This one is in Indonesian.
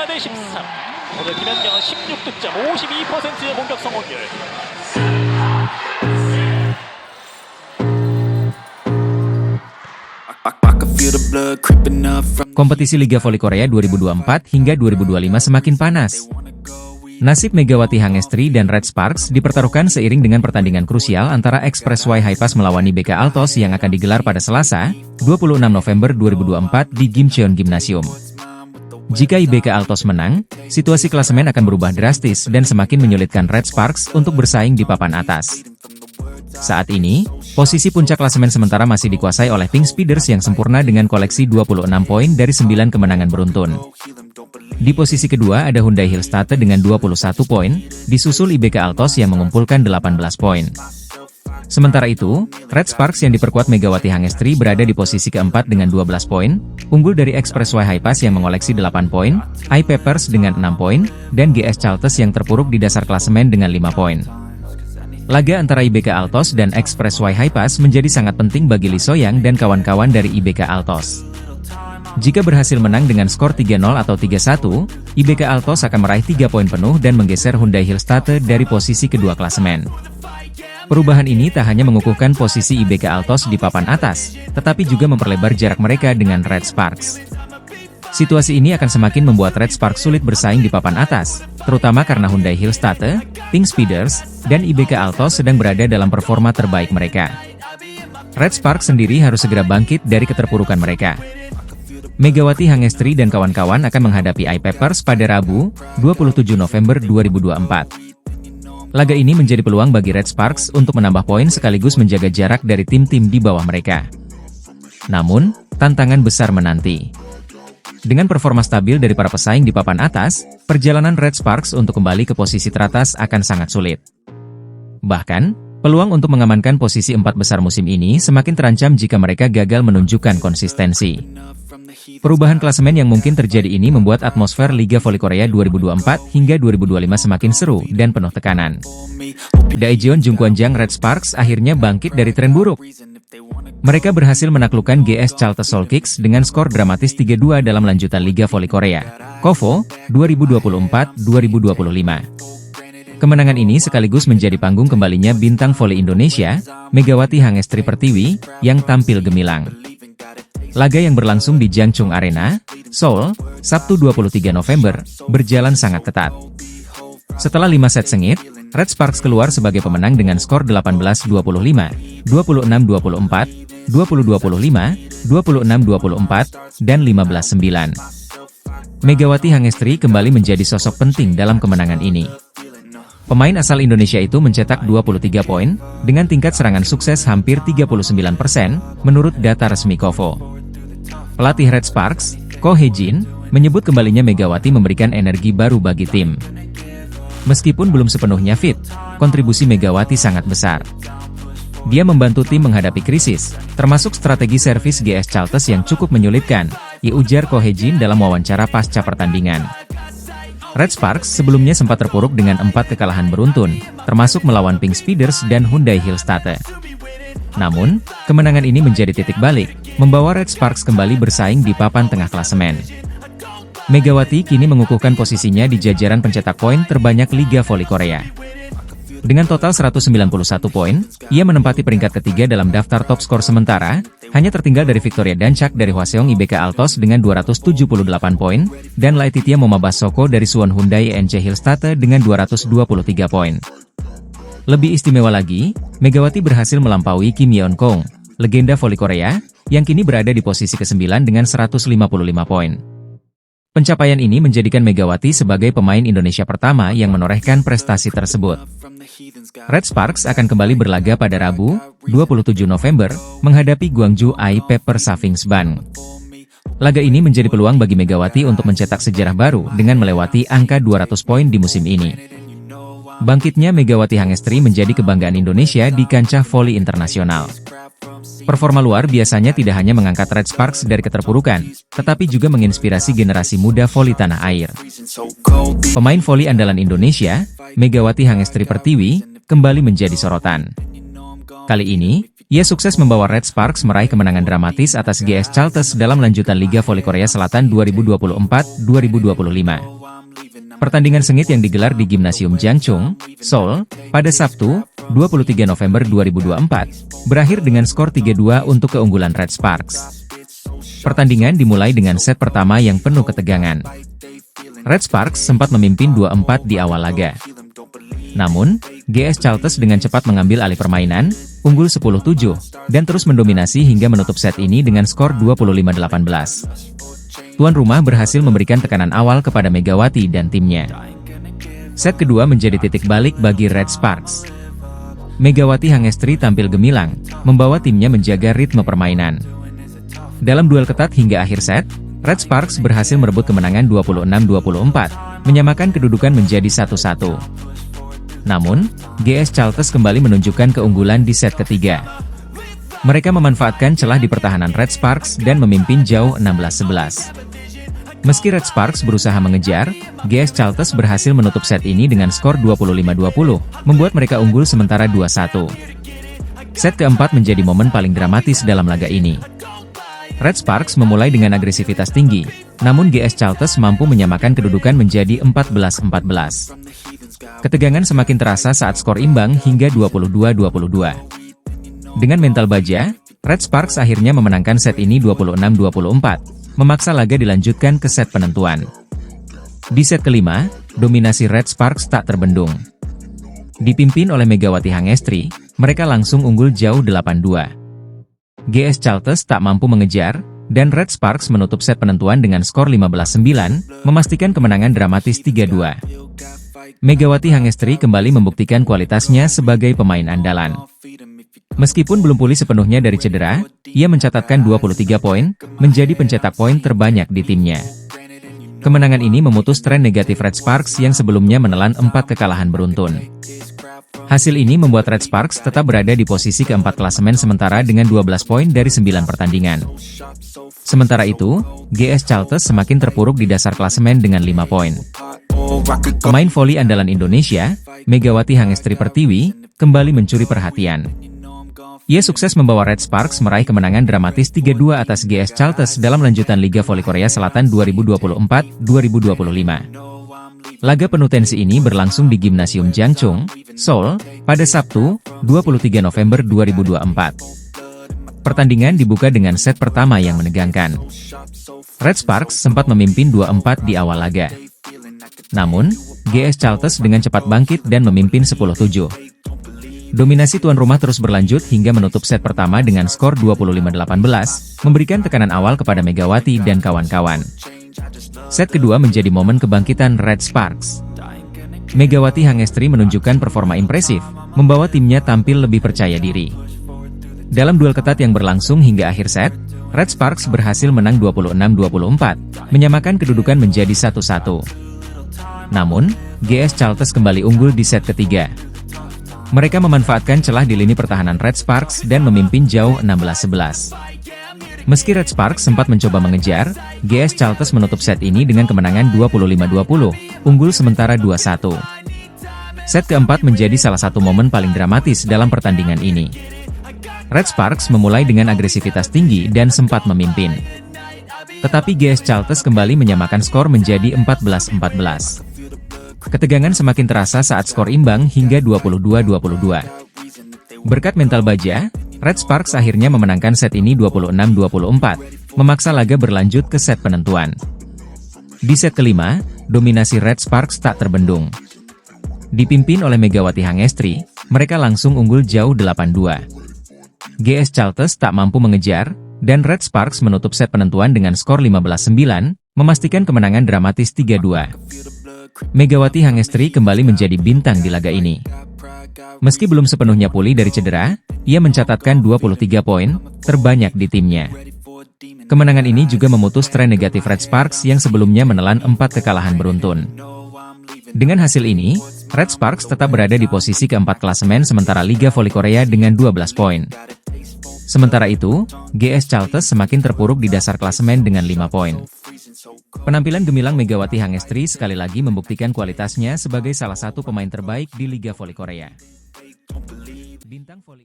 대 13. 오늘 김연경은 16득점, 52%의 공격 성공률. Kompetisi Liga Voli Korea 2024 hingga 2025 semakin panas. Nasib Megawati Hangestri dan Red Sparks dipertaruhkan seiring dengan pertandingan krusial antara Express Y Haipas melawan IBK Altos yang akan digelar pada Selasa, 26 November 2024 di Gimcheon Gymnasium. Jika IBK Altos menang, situasi klasemen akan berubah drastis dan semakin menyulitkan Red Sparks untuk bersaing di papan atas. Saat ini, posisi puncak klasemen sementara masih dikuasai oleh Pink Speeders yang sempurna dengan koleksi 26 poin dari 9 kemenangan beruntun. Di posisi kedua ada Hyundai Hillstate dengan 21 poin, disusul IBK Altos yang mengumpulkan 18 poin. Sementara itu, Red Sparks yang diperkuat Megawati Hangestri berada di posisi keempat dengan 12 poin, unggul dari Express Y Haipas yang mengoleksi 8 poin, iPeppers dengan 6 poin, dan GS Chalters yang terpuruk di dasar klasemen dengan 5 poin. Laga antara IBK Altos dan Express Y Haipas menjadi sangat penting bagi Lee Soyang dan kawan-kawan dari IBK Altos. Jika berhasil menang dengan skor 3-0 atau 3-1, IBK Altos akan meraih 3 poin penuh dan menggeser Hyundai Hillstate dari posisi kedua klasemen. Perubahan ini tak hanya mengukuhkan posisi IBK Altos di papan atas, tetapi juga memperlebar jarak mereka dengan Red Sparks. Situasi ini akan semakin membuat Red Sparks sulit bersaing di papan atas, terutama karena Hyundai Hillstate, Pink Speeders, dan IBK Altos sedang berada dalam performa terbaik mereka. Red Sparks sendiri harus segera bangkit dari keterpurukan mereka. Megawati Hangestri dan kawan-kawan akan menghadapi iPeppers pada Rabu, 27 November 2024. Laga ini menjadi peluang bagi Red Sparks untuk menambah poin sekaligus menjaga jarak dari tim-tim di bawah mereka. Namun, tantangan besar menanti. Dengan performa stabil dari para pesaing di papan atas, perjalanan Red Sparks untuk kembali ke posisi teratas akan sangat sulit. Bahkan, peluang untuk mengamankan posisi 4 besar musim ini semakin terancam jika mereka gagal menunjukkan konsistensi. Perubahan klasemen yang mungkin terjadi ini membuat atmosfer Liga Voli Korea 2024 hingga 2025 semakin seru dan penuh tekanan. Daejeon Jungkwanjang Red Sparks akhirnya bangkit dari tren buruk. Mereka berhasil menaklukkan GS Chalters Seoul Kicks dengan skor dramatis 3-2 dalam lanjutan Liga Voli Korea, KOVO, 2024-2025. Kemenangan ini sekaligus menjadi panggung kembalinya bintang voli Indonesia, Megawati Hangestri Pertiwi, yang tampil gemilang. Laga yang berlangsung di Jangchung Arena, Seoul, Sabtu 23 November, berjalan sangat ketat. Setelah 5 set sengit, Red Sparks keluar sebagai pemenang dengan skor 18-25, 26-24, 20-25, 26-24, dan 15-9. Megawati Hangestri kembali menjadi sosok penting dalam kemenangan ini. Pemain asal Indonesia itu mencetak 23 poin, dengan tingkat serangan sukses hampir 39% menurut data resmi KOVO. Pelatih Red Sparks, Ko Hye-jin, menyebut kembalinya Megawati memberikan energi baru bagi tim. Meskipun belum sepenuhnya fit, kontribusi Megawati sangat besar. Dia membantu tim menghadapi krisis, termasuk strategi servis GS Chalters yang cukup menyulitkan, ujar Ko Hye-jin dalam wawancara pasca pertandingan. Red Sparks sebelumnya sempat terpuruk dengan 4 kekalahan beruntun, termasuk melawan Pink Speeders dan Hyundai Hillstate. Namun, kemenangan ini menjadi titik balik, membawa Red Sparks kembali bersaing di papan tengah klasemen. Megawati kini mengukuhkan posisinya di jajaran pencetak poin terbanyak Liga Voli Korea. Dengan total 191 poin, ia menempati peringkat ketiga dalam daftar top skor sementara, hanya tertinggal dari Victoria Danchak dari Hwaseong IBK Altos dengan 278 poin, dan Laetitia Momabasoko dari Suwon Hyundai ENC Hillstate dengan 223 poin. Lebih istimewa lagi, Megawati berhasil melampaui Kim Yeon Kong, legenda voli Korea, yang kini berada di posisi ke-9 dengan 155 poin. Pencapaian ini menjadikan Megawati sebagai pemain Indonesia pertama yang menorehkan prestasi tersebut. Red Sparks akan kembali berlaga pada Rabu, 27 November, menghadapi Gwangju iPeppers Safingsban. Laga ini menjadi peluang bagi Megawati untuk mencetak sejarah baru dengan melewati angka 200 poin di musim ini. Bangkitnya Megawati Hangestri menjadi kebanggaan Indonesia di kancah voli internasional. Performa luar biasanya tidak hanya mengangkat Red Sparks dari keterpurukan, tetapi juga menginspirasi generasi muda voli tanah air. Pemain voli andalan Indonesia, Megawati Hangestri Pertiwi, kembali menjadi sorotan. Kali ini, ia sukses membawa Red Sparks meraih kemenangan dramatis atas GS Chalters dalam lanjutan Liga Voli Korea Selatan 2024-2025. Pertandingan sengit yang digelar di Gimnasium Jangchung, Seoul, pada Sabtu, 23 November 2024, berakhir dengan skor 3-2 untuk keunggulan Red Sparks. Pertandingan dimulai dengan set pertama yang penuh ketegangan. Red Sparks sempat memimpin 2-4 di awal laga. Namun, GS Chalters dengan cepat mengambil alih permainan, unggul 10-7, dan terus mendominasi hingga menutup set ini dengan skor 25-18. Tuan rumah berhasil memberikan tekanan awal kepada Megawati dan timnya. Set kedua menjadi titik balik bagi Red Sparks. Megawati Hangestri tampil gemilang, membawa timnya menjaga ritme permainan. Dalam duel ketat hingga akhir set, Red Sparks berhasil merebut kemenangan 26-24, menyamakan kedudukan menjadi 1-1. Namun, GS Chalters kembali menunjukkan keunggulan di set ketiga. Mereka memanfaatkan celah di pertahanan Red Sparks dan memimpin jauh 16-11. Meski Red Sparks berusaha mengejar, GS Chalters berhasil menutup set ini dengan skor 25-20, membuat mereka unggul sementara 2-1. Set keempat menjadi momen paling dramatis dalam laga ini. Red Sparks memulai dengan agresivitas tinggi, namun GS Chalters mampu menyamakan kedudukan menjadi 14-14. Ketegangan semakin terasa saat skor imbang hingga 22-22. Dengan mental baja, Red Sparks akhirnya memenangkan set ini 26-24, memaksa laga dilanjutkan ke set penentuan. Di set kelima, dominasi Red Sparks tak terbendung. Dipimpin oleh Megawati Hangestri, mereka langsung unggul jauh 8-2. GS Chalters tak mampu mengejar, dan Red Sparks menutup set penentuan dengan skor 15-9, memastikan kemenangan dramatis 3-2. Megawati Hangestri kembali membuktikan kualitasnya sebagai pemain andalan. Meskipun belum pulih sepenuhnya dari cedera, ia mencatatkan 23 poin, menjadi pencetak poin terbanyak di timnya. Kemenangan ini memutus tren negatif Red Sparks yang sebelumnya menelan 4 kekalahan beruntun. Hasil ini membuat Red Sparks tetap berada di posisi keempat klasemen sementara dengan 12 poin dari 9 pertandingan. Sementara itu, GS Chalters semakin terpuruk di dasar klasemen dengan 5 poin. Pemain voli andalan Indonesia, Megawati Hangestri Pertiwi, kembali mencuri perhatian. Ia sukses membawa Red Sparks meraih kemenangan dramatis 3-2 atas GS Chalters dalam lanjutan Liga Voli Korea Selatan 2024-2025. Laga penuh tensi ini berlangsung di Gimnasium Jangchung, Seoul, pada Sabtu, 23 November 2024. Pertandingan dibuka dengan set pertama yang menegangkan. Red Sparks sempat memimpin 2-4 di awal laga. Namun, GS Chalters dengan cepat bangkit dan memimpin 10-7. Dominasi tuan rumah terus berlanjut hingga menutup set pertama dengan skor 25-18, memberikan tekanan awal kepada Megawati dan kawan-kawan. Set kedua menjadi momen kebangkitan Red Sparks. Megawati Hangestri menunjukkan performa impresif, membawa timnya tampil lebih percaya diri. Dalam duel ketat yang berlangsung hingga akhir set, Red Sparks berhasil menang 26-24, menyamakan kedudukan menjadi 1-1. Namun, GS Chalters kembali unggul di set ketiga. Mereka memanfaatkan celah di lini pertahanan Red Sparks dan memimpin jauh 16-11. Meski Red Sparks sempat mencoba mengejar, GS Chalters menutup set ini dengan kemenangan 25-20, unggul sementara 2-1. Set keempat menjadi salah satu momen paling dramatis dalam pertandingan ini. Red Sparks memulai dengan agresivitas tinggi dan sempat memimpin. Tetapi GS Chalters kembali menyamakan skor menjadi 14-14. Ketegangan semakin terasa saat skor imbang hingga 22-22. Berkat mental baja, Red Sparks akhirnya memenangkan set ini 26-24, memaksa laga berlanjut ke set penentuan. Di set kelima, dominasi Red Sparks tak terbendung. Dipimpin oleh Megawati Hangestri, mereka langsung unggul jauh 8-2. GS Chalters tak mampu mengejar, dan Red Sparks menutup set penentuan dengan skor 15-9, memastikan kemenangan dramatis 3-2. Megawati Hangestri kembali menjadi bintang di laga ini. Meski belum sepenuhnya pulih dari cedera, ia mencatatkan 23 poin, terbanyak di timnya. Kemenangan ini juga memutus tren negatif Red Sparks yang sebelumnya menelan 4 kekalahan beruntun. Dengan hasil ini, Red Sparks tetap berada di posisi keempat klasemen sementara Liga Voli Korea dengan 12 poin. Sementara itu, GS Chalters semakin terpuruk di dasar klasemen dengan 5 poin. Penampilan gemilang Megawati Hangestri sekali lagi membuktikan kualitasnya sebagai salah satu pemain terbaik di Liga Voli Korea. Bintang voli